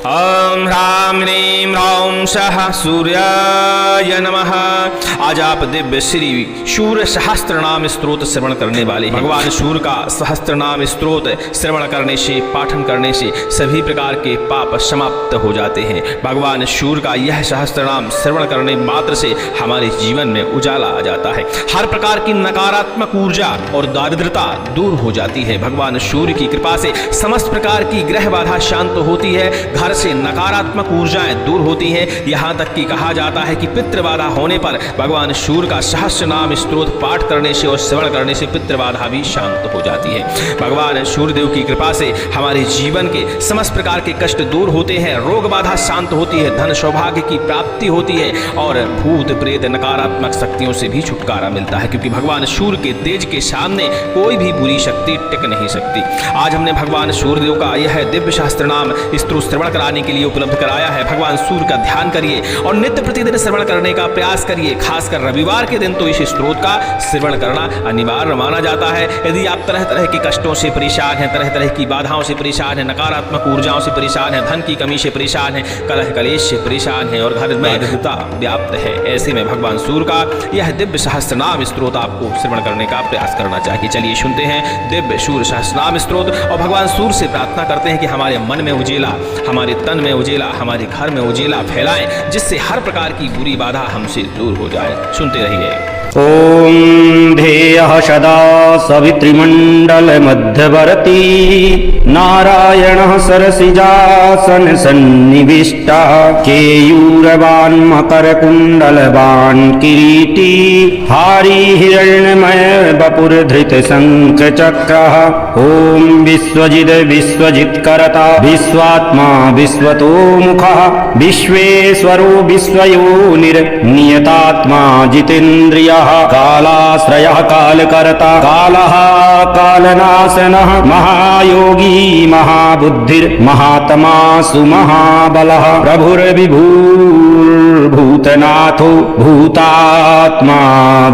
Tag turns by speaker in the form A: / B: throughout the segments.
A: ओम ह्रां ह्रीं ह्रौं सः सूर्याय नमः। आज आप दिव्य श्री सूर्य सहस्त्र नाम स्तोत्र श्रवण करने वाले हैं। भगवान सूर्य का सहस्त्र नाम स्तोत्र श्रवण करने से, पाठन करने से सभी प्रकार के पाप समाप्त हो जाते हैं। भगवान सूर्य का यह सहस्त्र नाम श्रवण करने मात्र से हमारे जीवन में उजाला आ जाता है। हर प्रकार की नकारात्मक ऊर्जा और दारिद्रता दूर हो जाती है। भगवान सूर्य की कृपा से समस्त प्रकार की ग्रह बाधा शांत होती है, घर से नकारात्मक ऊर्जाएं दूर होती हैं। यहाँ तक कि कहा जाता है कि पितृ बाधा होने पर भगवान सूर्य का सहस्त्र नाम स्तोत्र पाठ करने से और श्रवण करने से पितृ बाधा भी शांत हो जाती है। भगवान सूर्यदेव की कृपा से हमारे जीवन के समस्त प्रकार के कष्ट दूर होते हैं, रोग बाधा शांत होती है, धन सौभाग्य की प्राप्ति होती है और भूत प्रेत नकारात्मक शक्तियों से भी छुटकारा मिलता है, क्योंकि भगवान सूर्य के तेज के सामने कोई भी बुरी शक्ति टिक नहीं सकती। आज हमने भगवान सूर्यदेव का यह दिव्य शास्त्र नाम स्तोत्र श्रवण कराने के लिए उपलब्ध कराया है। भगवान सूर्य का ध्यान करिए और नित्य प्रतिदिन श्रवण करने का प्रयास करिए। खासकर रविवार के दिन तो इस स्त्रोत का श्रवण करना अनिवार्य माना जाता है। यदि आप तरह तरह के कष्टों से परेशान हैं, तरह तरह की बाधाओं से परेशान हैं, नकारात्मक ऊर्जाओं से परेशान हैं, धन की कमी से परेशान हैं, कलह कलेश से परेशान हैं और घर में दारिद्रता व्याप्त है, ऐसे में भगवान सूर्य का यह दिव्य सहस्त्र नाम स्तोत्र आपको श्रवण करने का प्रयास करना चाहिए। चलिए सुनते हैं दिव्य सूर्य सहस्त्र नाम स्तोत्र और भगवान सूर्य से प्रार्थना करते हैं कि हमारे मन में उजेला, हमारे तन में उजेला, हमारे घर में उजेला फैलाएं, जिससे हर प्रकार की बुरी बाधा हमसे दूर हो जाए। सुनते रहिए।
B: ॐ ध्येयः सदा सवितृमण्डलमध्यवर्ती नारायणः सरसिजासन सन्निविष्टः केयूरवान् मकरकुण्डलवान् किरीटी हारी हिरण्यमय वपुर्धृतशङ्खचक्रः ॐ विश्वजिद् विश्वजित्कर्ता विश्वात्मा विश्वतोमुखः विश्वेश्वरो विश्वयोनिर्नियतात्मा जितेन्द्रियः कालाश्रयः कालकर्ता कालः कालनाशनः महायोगी महाबुद्धिर्महात्मा सुमहाबलः प्रभुर्विभुर्भूतनाथो भूतात्मा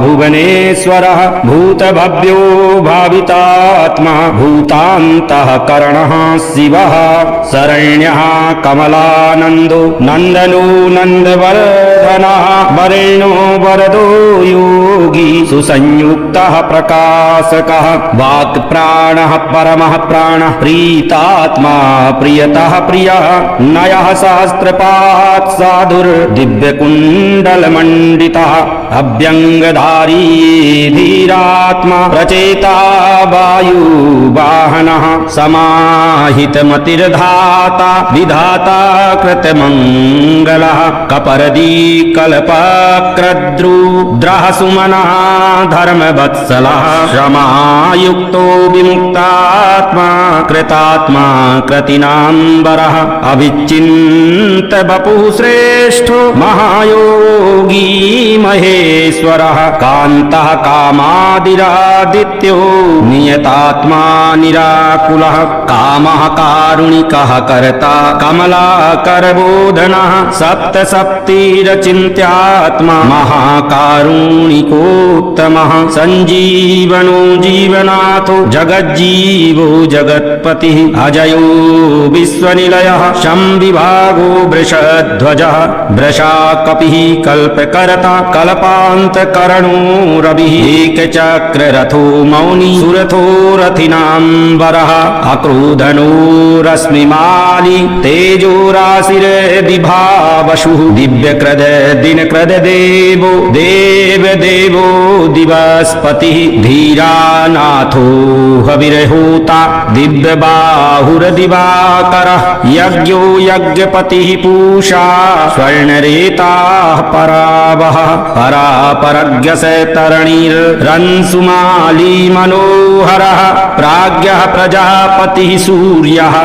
B: भुवनेश्वरः भूतभव्यो भावितात्मा भूतान्तःकरणः शिवः शरण्यः कमलानन्दो नन्दनो नन्दवर्धनः वरेण्यो वरदो योगी सुसंयुक्तः प्रकाशकः वाक् प्राणः परमः प्राणः प्रीतात्मा प्रियतः प्रियः नयः सहस्रपात् साधुर्दिव्यकुण्डलमण्डितः अभ्यङ्गधारी धीरात्मा प्रचेता वायुवाहनः समाहितमतिर्धाता विधाता कृतमङ्गलः कपर्दी कल्पक्रद्रुद्रः सुमनः धर्मवत्सलः श्रमायुक्तो विमुक्तात्मा कृतात्मा कृतिनाम्बरः अविचिन्त वपुः श्रेष्ठो महायोगी महेश्वरः कान्तः कामादिरादित्यो नियतात्मा निराकुलः कामः कारुणिकः कर्ता कमलाकरबोधनः सप्तशक्तिरचिन्त्यात्मा महाकारुणिकोत्तमः सञ्जीवनो जीवनाथो जगज्जीवो जगत्पतिः अजयो विश्वनिलयः शम्विभागो वृषध्वजः वृषाकपिः कल्पकर्ता कल्पान्तकरणो रविः एकचक्ररथो मौनी सुरथो रथिनाम्बरः अक्रोधनो रश्मिमाली तेजो राशिर्विभावशुः दिव्यकृद दिनकृद देवो देवदेवो दिवस्पतिः धीरानाथो हविर्होता दिव्यबाहुर्दिवाकरः यज्ञो यज्ञपतिः पूषा स्वर्णरेताः परावः परापरज्ञस्तरणिर्रंसुमाली मनोहरः प्राज्ञः प्रजापतिः सूर्यः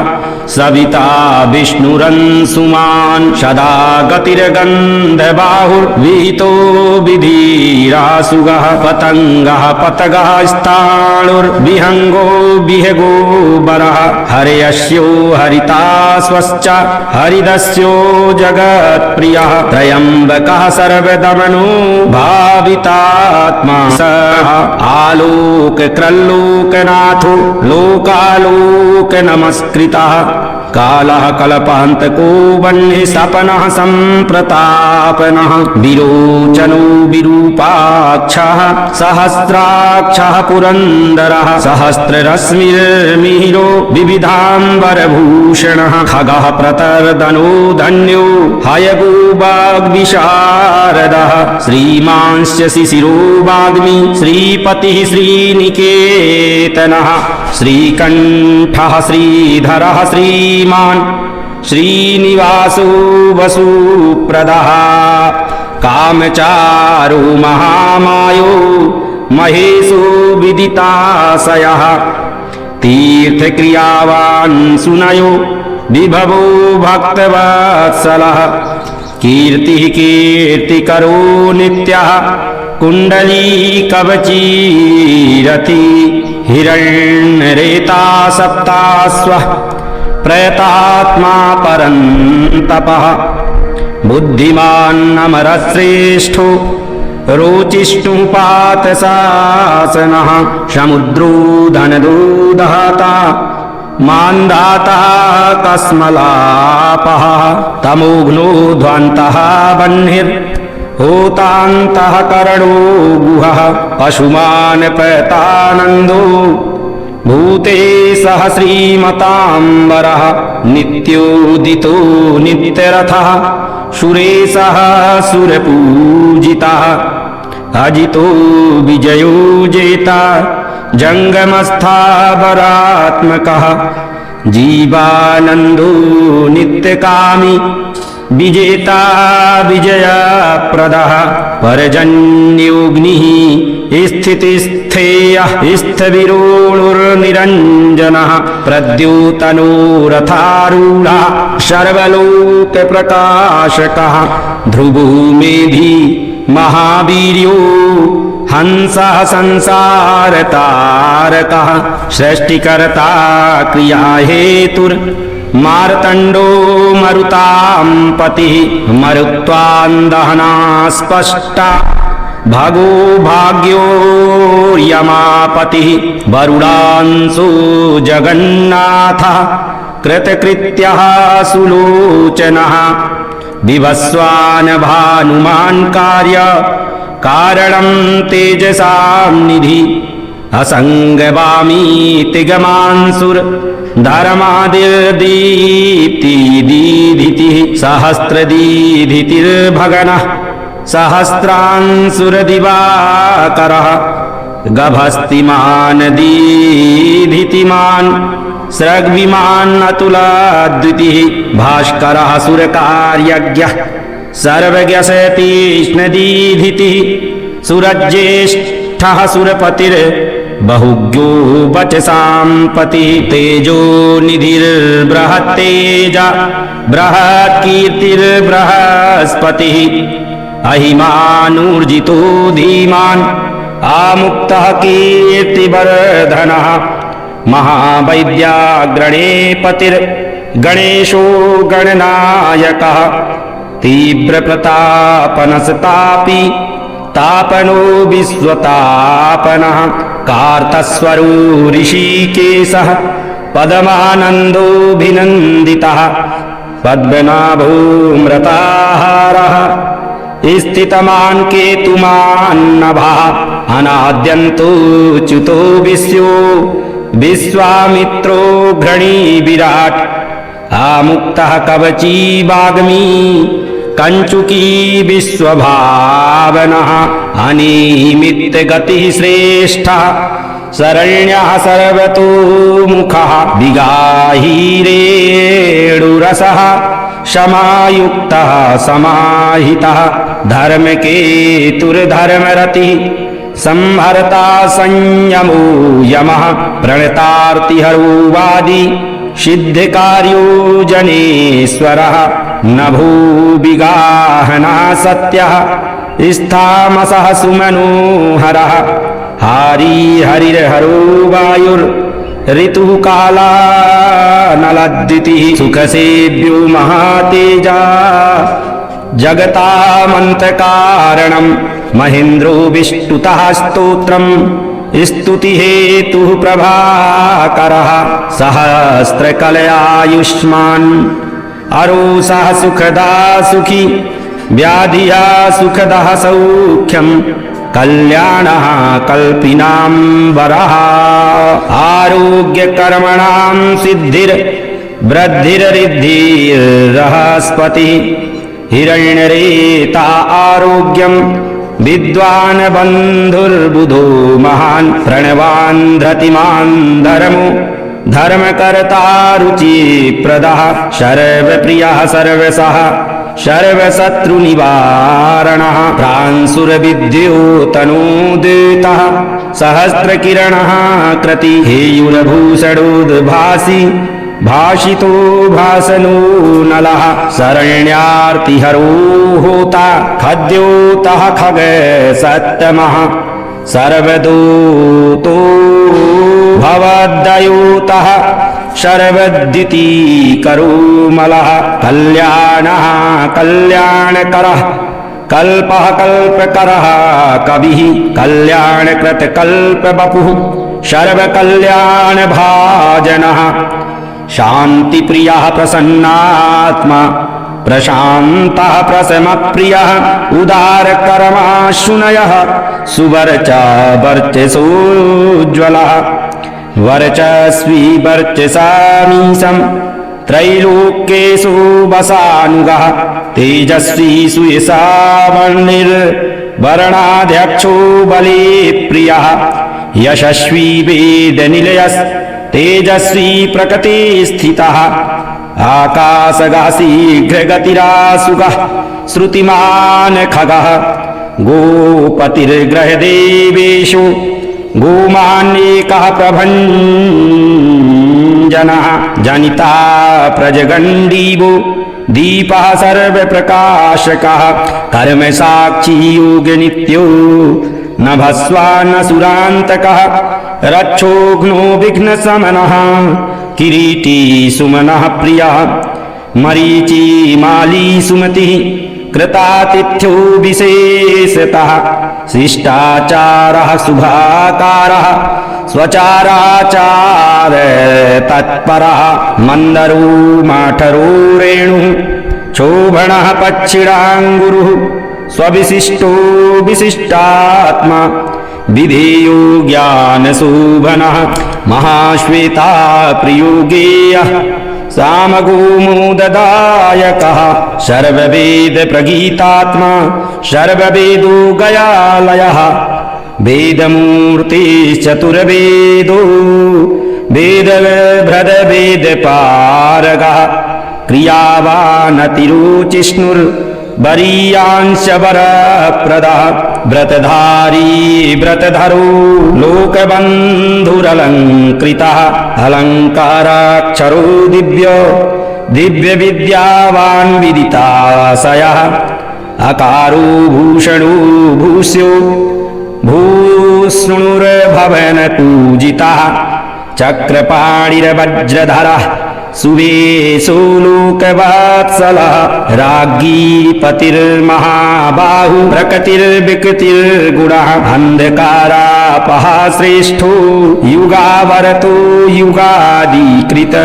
B: सविता विष्णुरंसुमान् सदा गतिर्गन्धबाहुर्विहितो विधीरासुगः पतङ्गः पतगः स्थाणुर्विहङ्गो विहगो वरः हर्यस्यो हरिताश्वश्च हरिदस्यो जगत्प्रियः त्र्यम्बकः सर्वदमनो भावितात्मा सः आलोक क्रल्लोकनाथो लोकालोक नमस्कृतः कालः कल्पान्तको वह्निः सपनः सम्प्रतापनः विरोचनो विरूपाक्षः सहस्राक्षः पुरन्दरः सहस्ररश्मिर्मिहिरो विविधाम्बरभूषणः खगः प्रतर्दनो धन्यो हयगोवाग्विशारदः श्रीमांश्च शिशिरो वाग्मी श्रीपतिः श्रीनिकेतनः श्रीकण्ठः श्रीधरः श्रीमान् श्रीनिवासो वसुप्रदः कामचारो महामायो महेशो विदिताशयः तीर्थक्रियावान् सुनयो विभवो भक्तवत्सलः कीर्तिः कीर्तिकरो नित्यः कुण्डली कवचीरति हिरण्यरेता सप्तास्वः प्रयतात्मा परन्तपः बुद्धिमान् अमरश्रेष्ठो रोचिष्णुपातशासनः समुद्रो धनदो दाता मान्दाता कस्मलापः तमोघ्नो ध्वन्तः वह्निर्होतान्तः करणो गुहः पशुमान् पयतानन्दो भूते सह श्रीमताम्बरः नित्योदितो नित्यरथः सुरेशः सुरपूजितः अजितो विजयो जेता जङ्गमस्थावरात्मकः जीवानन्दो नित्यकामी विजेता विजयप्रदः पर्जन्योऽग्निः स्थितिस्थेयः स्थविरोणुर्निरञ्जनः प्रद्योतनो रथारूढः सर्वलोकप्रकाशकः ध्रुवो मेधी महावीर्यो हंसः संसारतारकः सृष्टिकर्ता क्रियाहेतुर्मार्तण्डो मरुतां पतिः मरुत्वान्दहना स्पष्टा भगो भाग्यो यमापतिः वरुणांशो जगन्नाथः कृतकृत्यः सुलोचनः विभस्वान् भानुमान् कार्य कारणं तेजसां निधि असंगवामी तिगमांसुर धर्मादिर्दीप्तिदीधितिः सहस्रदीधितिर्भगनः सहस्रांसुरदिवाकरः गभस्तिमान् दीधितिमान् स्रग्विमान् अतुलाद्वितिः भास्करः सुरकार्यज्ञः सर्वज्ञशतीक्ष्णदीधितिः सुरज्येष्ठः सुरपतिर्बहुज्ञो वचसां पतिः तेजो निधिर्बृहत्तेज बृहत्कीर्तिर्बृहस्पतिः अहिमानूर्जितो धीमान् आमुक्तः कीर्तिवर्धनः महावैद्याग्रणे पतिर्गणेशो गणनायकः तीव्रप्रतापनस्तापी तापनो विश्वतापनः कार्तस्वरो ऋषिकेशः पदमानन्दोऽभिनन्दितः पद्मनाभो मृताहारः स्थितमान् केतुमान्नभः अनाद्यन्तो च्युतो विश्वो विश्वामित्रो घृणी विराट् आमुक्तः कवची वाग्मी कञ्चुकी विश्वभावनः अनिमित्तगतिः श्रेष्ठः शरण्यः सर्वतोमुखः विगाहीरेणुरसः समायुक्तः समाहितः धर्मकेतुर्धर्मरतिः संहर्ता संयमो यमः प्रणतार्तिहरो वादी सिद्धकार्यो जनेश्वरः नभो विगाहना सत्यः स्थामसः सुमनोहरः हारी हरिर्हरो वायुर्ऋतुः कालानलद्युतिः सुखसेव्यो महातेजा जगतामन्तकारणं महेन्द्रो विष्टुतः स्तोत्रम् स्तुति हेतु प्रभाकरः सहस्रकलयायुष्मान् अरोसः सुखदा सुखी व्याधिया सुखदः सौख्यं कल्याणः कल्पिनां वरः आरोग्यकर्मणां सिद्धिर्वृद्धिर्रिद्धिर्बृहस्पतिः हिरण्यरेता आरोग्यं विद्वान् बन्धुर्बुधो महान् प्रणवान् धृतिमान् धर्मो धर्मकर्ता रुचिप्रदः सर्वप्रियः सर्वसः सर्वशत्रुनिवारणः प्रांसुरविद्योतनोदितः सहस्रकिरणः कृति हेयुरभूषणोद्भासि भाषितो भासनो नलः शरण्यार्तिहरो होता खद्योतः खग सत्तमः सर्वदूतो भवद्दयूतः सर्वद्युतिकरो मलः कल्याणः कल्याणकरः कल्पः कल्पकरः कविः कल्याणकृत कल्पवपुः सर्वकल्याणभाजनः शान्तिप्रियः प्रसन्नात्मा प्रशान्तः प्रशमप्रियः उदारकर्माशुनयः सुवर्चा वर्चसोज्ज्वलः वर्चस्वी वर्चसामीशं त्रैलोक्येषु वसानुगः तेजस्वी सुयशावर्णिर्वर्णाध्यक्षो बले प्रियः यशस्वी वेदनिलयस् तेजस्वी प्रकृति स्थितः आकाशगः शीघ्रगतिरासुगः श्रुतिमान् खगः गोपतिर्ग्रहदेवेषु गोमान्येकः प्रभञ्जनः जनिता प्रजगण्डीवो दीपः सर्वप्रकाशकः कर्मसाक्षी योगनित्यो न भस्वा न सुरान्तकः रक्षोघ्नो विघ्नशमनः किरीटी सुमनः प्रियः मरीचि माली सुमतिः कृतातिथ्यो विशेषतः शिष्टाचारः शुभाकारः स्वचाराचार तत्परः मन्दरो माठरो रेणुः शोभणः पक्षिणाङ्गुरुः स्वविशिष्टो विशिष्टात्मा विधेयो ज्ञानशोभनः महाश्वेता प्रियो गेयः सामगोमोददायकः सर्ववेदप्रगीतात्मा सर्ववेदो गयालयः वेदमूर्तिश्चतुर्वेदो वेदभृदवेदपारगः क्रियावानतिरुचिष्णुर्वरीयांशवरप्रदः व्रतधारी व्रतधरो लोकबन्धुरलङ्कृतः अलङ्काराक्षरो दिव्यविद्यावान् विदिताशयः अकारो भूषणो भूष्यो भूष्णुर्भवनपूजितः चक्रपाणिर्वज्रधरः सुवेशो लोकवत्सलः राज्ञी पतिर्महाबाहु प्रकृतिर्विकृतिर्गुणः अन्धकारापः श्रेष्ठो युगावरतो युगादिकृत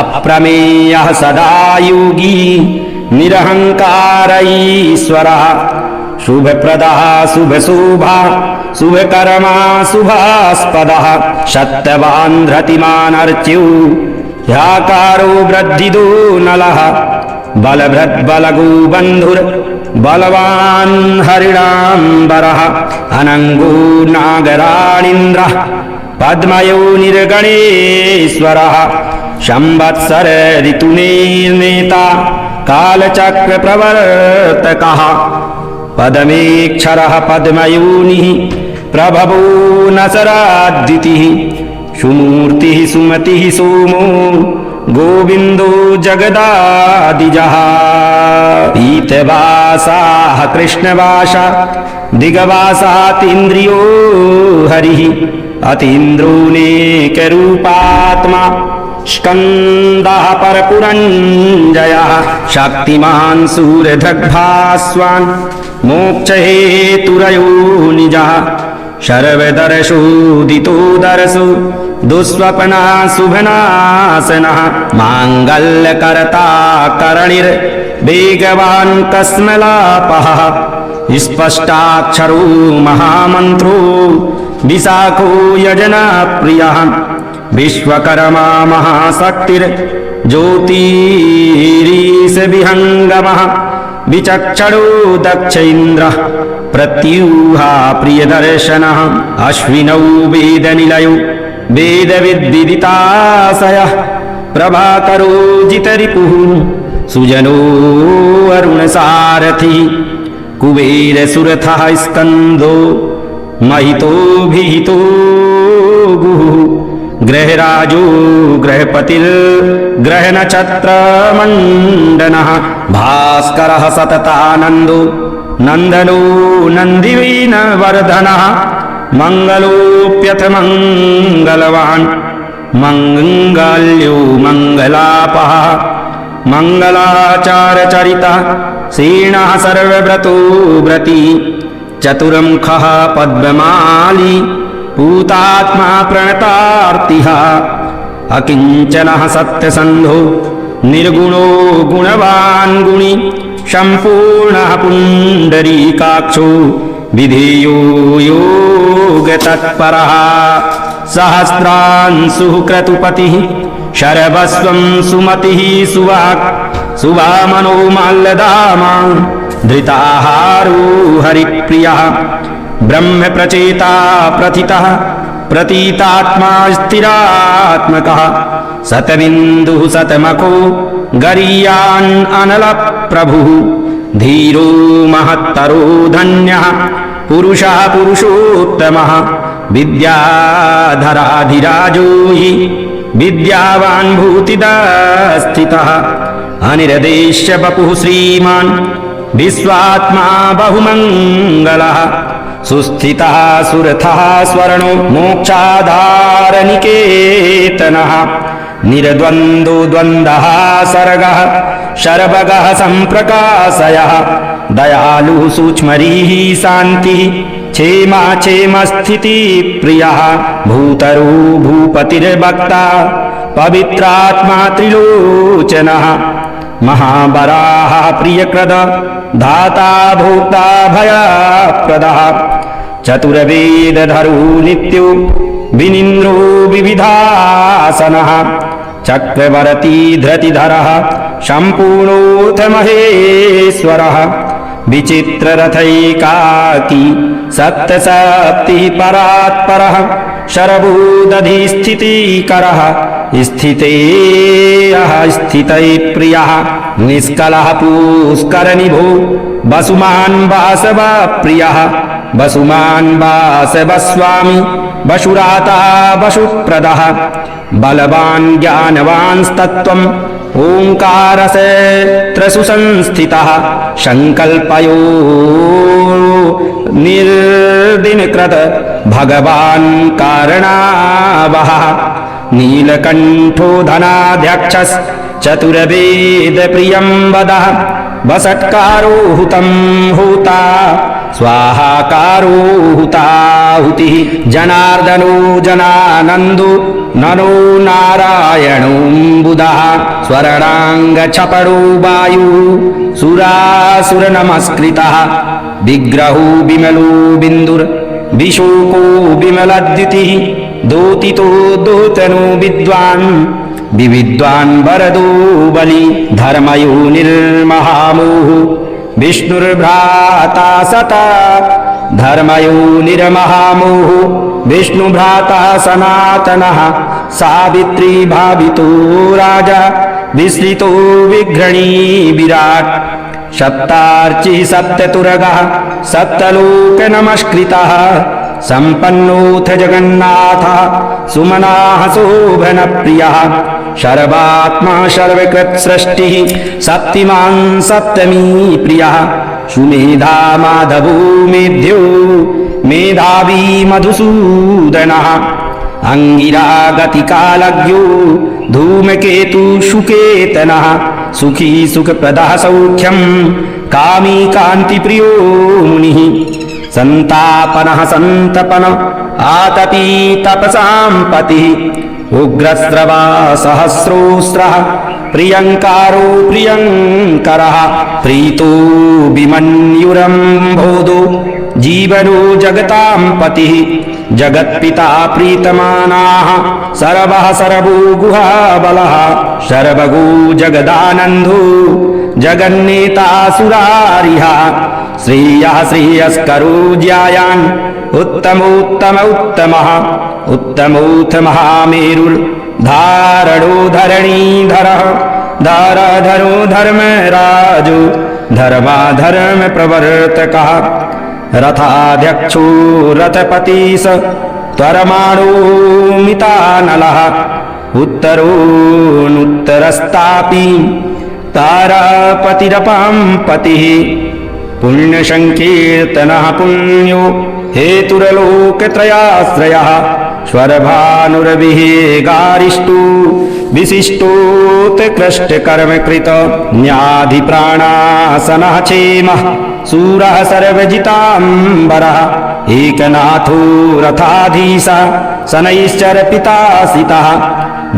B: अप्रमेयः सदा योगी निरहङ्कार ईश्वरः शुभप्रदः शुभशोभा शुभकर्मा शुभास्पदः सत्यवान् धृतिमान् अर्च्यो ह्याकारो वृद्धिदो नलः बलभृद्बलगो बन्धुर् बलवान् हरिणाम्बरः अनङ्गो नागराणीन्द्रः पद्मयो निर्गणेश्वरः संवत्सर ऋतुनिर्नेता कालचक्रप्रवर्तकः पदमेक्षरः पद्मयोनिः प्रभवो नसराद्युतिः सुमूर्तिः सुमतिः सोमो गोविन्दो जगदादिजः पीतवासाः कृष्णवासा दिगवासातीन्द्रियो हरिः अतीन्द्रोऽनेकरूपात्मा स्कन्दः परपुरञ्जयः शक्तिमान् सूर्यधग्भास्वान् मोक्षहेतुरयो निजः शर्वदर्शोदितो दर्शो दुःस्वप्ना शुभनाशनः माङ्गल्यकर्ता करणिर्वेगवान् कस्मलापः स्पष्टाक्षरो महामन्त्रो विशाखो यजनप्रियः विश्वकर्मा महाशक्तिर्ज्योतिरीशविहङ्गमः विचक्षणो दक्ष इन्द्रः प्रत्यूहा प्रियदर्शनः अश्विनौ वेदनिलयो वेदविद्विदिताशयः प्रभाकरो जितरिपुः सुजनो अरुणसारथिः कुबेरसुरथः स्कन्दो महितो भिहितो गुः ग्रहराजो ग्रहपतिर्ग्रहनक्षत्रमण्डनः भास्करः सततानन्दो नन्दनो नन्दिवीनवर्धनः मङ्गलोऽप्यथ मङ्गलवान् मङ्गल्यो मङ्गलापः मङ्गलाचारचरितः श्रीणः सर्वव्रतो व्रती चतुर्मुखः पद्ममाली पूतात्मा प्रणतार्तिः अकिञ्चनः सत्यसन्धो निर्गुणो गुणवान् गुणी सम्पूर्णः पुण्डरीकाक्षो विधेयो योगतत्परः सहस्रांशुः क्रतुपतिः शरभस्वं सुमतिः सुवाक् सुवामनो माल्यदामा धृताहारो हरिप्रियः ब्रह्मप्रचेता प्रथितः प्रतीतात्मा स्थिरात्मकः शतबिन्दुः शतमखो गरीयान् अनलप्रभुः धीरो महत्तरो धन्यः पुरुषः पुरुषोत्तमः विद्याधराधिराजो हि विद्यावान् भूतिदस्थितः अनिरदेश्य वपुः श्रीमान् विश्वात्मा बहुमङ्गलः सुस्थितः सुरथः स्वर्णो मोक्षाधारनिकेतनः निरद्वन्द्वो द्वन्द्वः सर्गः शर्वगः सम्प्रकाशयः दयालुः सूक्ष्मरीः शान्तिः क्षेमा क्षेमस्थितिप्रियः भूतरो भूपतिर्भक्ता पवित्रात्मा त्रिलोचनः महावराः प्रियकृद धाता भोक्ता भयप्रदः चतुर्वेदधरो नित्यो विनिन्द्रो विविधासनः चक्रवर्ती धृतिधरः सम्पूर्णोऽथ महेश्वरः विचित्ररथैकाकी सप्तसप्तिः परात्परः शरभूदधिस्थितिकरः स्थितेयः स्थितै प्रियः निष्कलः पुष्करनिभो वसुमान् वासवप्रियः वसुमान् वासवस्वामी वसुराता वसुप्रदः बलवान् ज्ञानवांस्तत्त्वम् ओङ्कारक्षेत्रसुसंस्थितः सङ्कल्पयो निर्दिनकृत भगवान् कारणावहः नीलकण्ठो धनाध्यक्षश्चतुर्वेदप्रियं वदः वषट्कारो हुतं होता स्वाहाकारो हुताहुतिः जनार्दनो जनानन्दो नरो नारायणोऽम्बुदः स्वर्णाङ्गछपरो वायुः सुरासुरनमस्कृतः विग्रहो विमलो बिन्दुर्विशोको विमलद्युतिः दोतितो दोतनो विद्वान् विविद्वान् वरदो बलि धर्मयो निर्महामोः विष्णुर्भ्राता सता धर्मयो निर्महामोः विष्णुभ्राता सनातनः सावित्री भावितो राजा विश्रितो विघ्रणी विराट् सप्तार्चिः सप्ततुरगः सप्तलोकनमस्कृतः सम्पन्नोऽथ जगन्नाथः सुमनाः शोभनप्रियः सर्वात्मा सर्वकृत्सृष्टिः सप्तिमान् सप्तमी प्रियः सुमेधा माधवो मेध्यो मेधावी मधुसूदनः अंगिरा गतिकालज्ञो धूमकेतु सुकेतनः सुखी सुखप्रदः सौख्यं कामी कान्तिप्रियो मुनिः संतापनः संतपन आतपी तपसां पतिः उग्रस्रवा सहस्रोस्रः प्रियंकारो प्रियंकरः प्रीतो विमन्युरम्भोदो जीवनो जगतां पतिः जगत्पिता प्रीतमानाः सर्वः सर्वो गुहाबलः सर्वगो जगदानन्दो जगन्नेता सुरारिः श्रेयः श्रेयस्करो ज्यायान् उत्तमोत्तम उत्तमः उत्तमोऽथ महामेरुर्धारणो धरणीधरः धारधरो धर्मराजो धर्माधर्म प्रवर्तकः रथाध्यक्षो रथपतिस त्वरमाणो मितानलः उत्तरोनुत्तरस्तापि तारापतिरपां पतिः पुण्यसंकीर्तनः पुण्यो हेतुरलोकत्रयाश्रयः स्वरभानुरविहेगारिष्टो विशिष्टोत्कृष्टकर्मकृत न्याधिप्राणासनः क्षेमः सूरः सर्वजिताम्बरः एकनाथो रथाधीशः शनैश्चरपितासितः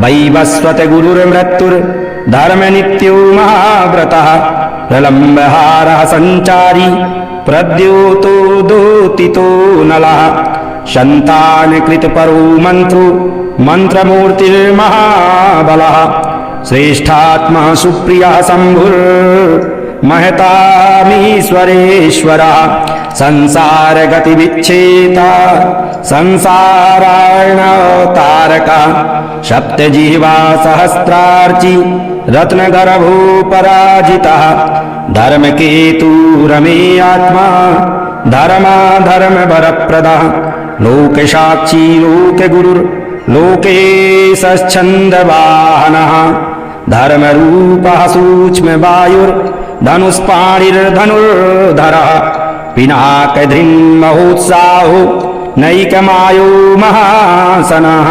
B: वैवस्वत गुरुर्मृत्युर्धर्मनित्यो महाव्रतः प्रलम्बहारः सञ्चारी प्रद्योतो दोतितो नलः सन्तानकृतपरो मन्त्रो मन्त्रमूर्तिर्महाबलः श्रेष्ठात्मा सुप्रियः शम्भुर्महतामीश्वरेश्वरः संसारगतिविच्छेता संसारार्णवतारकः सप्तजिह्वा सहस्रार्ची रत्नगर्भो पराजितः धर्मकेतुरमे आत्मा धर्माधर्मवरप्रदः लोकसाक्षी लोकगुरुर्लोकेशच्छन्दवाहनः धर्मरूपः सूक्ष्मवायुर्धनुष्पाणिर्धनुर्धरः पिनाकधृन्महोत्साहो नैकमायो महासनः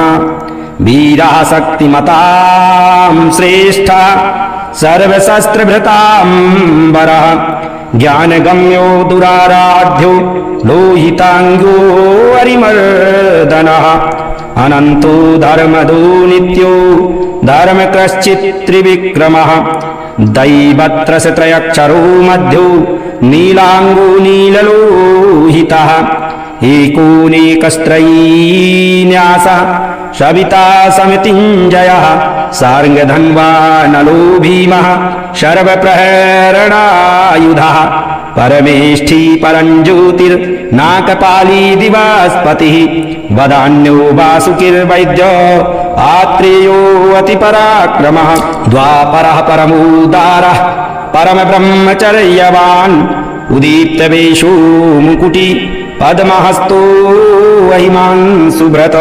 B: वीरः शक्तिमतां श्रेष्ठः सर्वशस्त्रभृताम्बरः ज्ञानगम्यो दुराराध्यो लोहिताङ्गो हरिमर्दनः अनन्तो धर्मदो नित्यो धर्मकृश्चित्त्रिविक्रमः दैवत्रयक्षरो मध्यो नीलाङ्गो नीललोहितः एकोनेकस्त्रयीन्यासः सविता समितिञ्जयः सार्ङ्गधन्वा नलो भीमः सर्वप्रहरणायुधः परमेष्ठी परञ्ज्योतिर्नाकपाली दिवास्पतिः वदान्यो वासुकिर्वैद्यो आत्रेयो अतिपराक्रमः द्वापरः परमोदारः परमब्रह्मचर्यवान् उदीप्तवेषो मुकुटी पद्महस्तो वहिमांशुभृत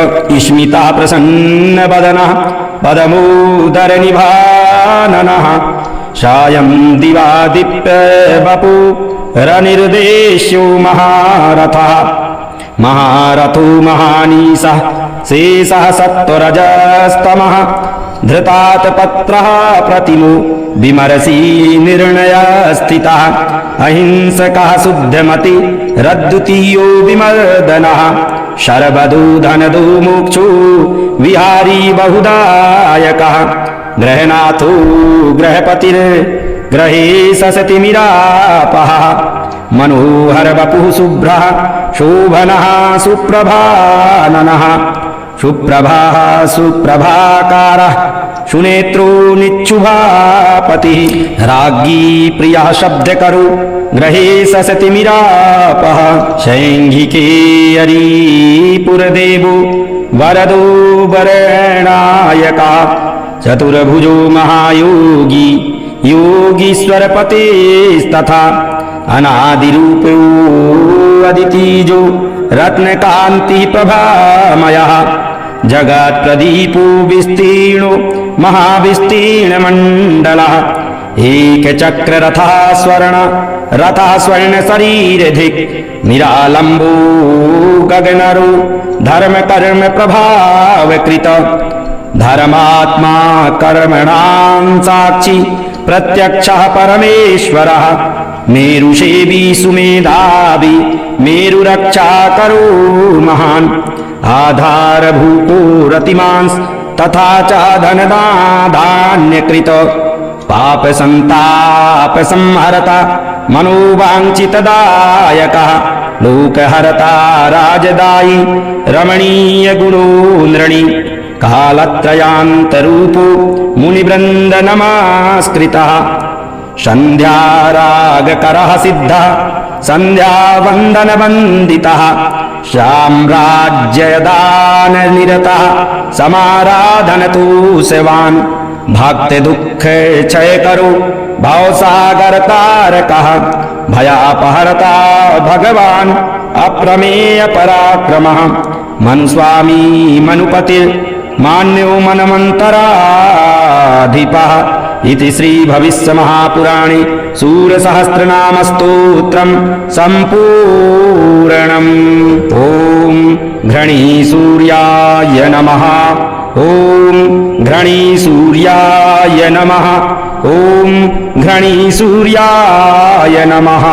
B: स्मितः प्रसन्नवदनः पदमोदरनिभाननः सायं दिवादिप्यवपुरनिर्देश्यो महारथः महारथो महानीशः शेषः सत्त्वरजस्तमः धृतातपत्रः प्रतिमो विमर्शी निर्णयस्थितः अहिंसकः शुद्धमति रद्द्वितीयो विमर्दनः शर्वदो धनदो मोक्षो विहारी बहुदायकः गृहनाथो गृहपतिर्गृहे ससतिमिरापः मनोहर वपुः शुभ्रः शोभनः सुप्रभाननः सुप्रभाः सुप्रभाकारः सुनेत्रो निच्छुभापतिः राज्ञी प्रियः शब्दकरो गृहे ससतिमिरापः शैङ्गिके हरिपुरदेवो वरदो वरणायकः चतुर्भुजो महायोगी योगीश्वरपतेस्तथा अनादिरूपो अदितिजो रत्नकान्ति प्रभामयः जगत्प्रदीपो विस्तीर्णो महाविस्तीर्णमण्डलः एकचक्ररथः स्वर्णशरीरधिक् निरालम्बो गगनरो धर्मकर्म प्रभावकृत धर्मात्मा कर्मणां साक्षी प्रत्यक्षः परमेश्वरः मेरुषेवी सुमेधावी मेरुरक्षा करो महान् आधारभूतो रतिमांस तथा च धनदान्यकृत पाप संताप संहरता मनोवाञ्छितदायकः लोकहरता राजदायी रमणीय गुणो नृणी कालत्रयान्तरूपो मुनिवृन्द नमस्कृतः सन्ध्यारागकरः सिद्धः सन्ध्यावन्दनवन्दितः साम्राज्यदाननिरतः समाराधनतो शिवान् भक्तिदुःखक्षयकरो भवसागरतारकः भयापहरता भगवान् अप्रमेयपराक्रमः मन्स्वामी मनुपतिर्मान्यो मनमन्तराधिपः इति श्रीभविष्यमहापुराणे सूरसहस्रनामस्तोत्रं सम्पूर्णम्। ॐ घृणीसूर्याय नमः। ॐ घृणीसूर्याय नमः। ॐ घृणीसूर्याय नमः।